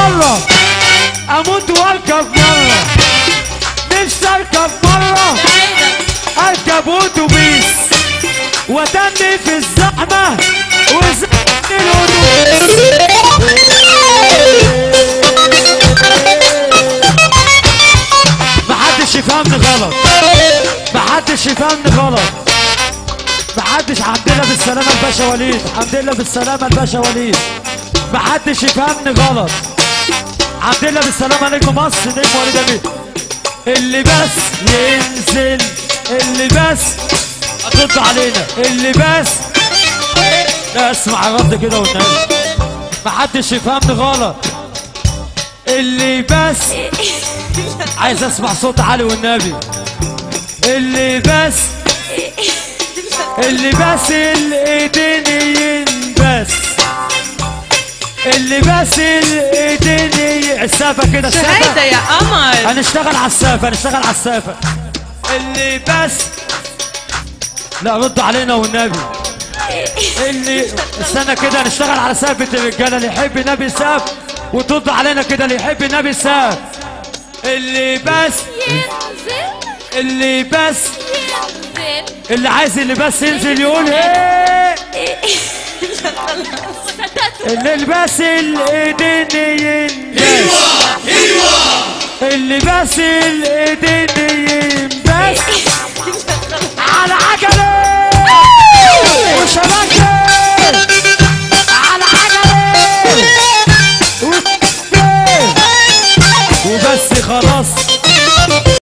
مرة اموت واركب مرة، نفسي اركب مرة اركب اتوبيس واتني في الزحمة وزحمة الاتوبيس. محدش يفهمني غلط، محدش يفهمني غلط، محدش. الحمد لله بالسلامة الباشا وليد، الحمد لله بالسلامة الباشا وليد، محدش يفهمني غلط. الحمد لله بالسلامة نجم مصر، نجم وليد أمين. اللي بس ينزل، اللي بس هترد علينا، اللي بس لا اسمع الرد كده والنبي، محدش يفهمني غلط. اللي بس عايز اسمع صوت عالي والنبي. اللي بس الايدين ينبس، اللي بس الايدين السافة كده، السافة شهادة يا قمر. هنشتغل على السافة، هنشتغل على السافة. اللي بس لا رد علينا والنبي. اللي استنى كده هنشتغل على سافة الرجالة، اللي يحب النبي ساف وترد علينا كده، اللي يحب النبي ساف. اللي بس اللي بس اللي عايز اللي بس ينزل يقول ايه. اللي بس الايدين ينبس، اللي بس الايدين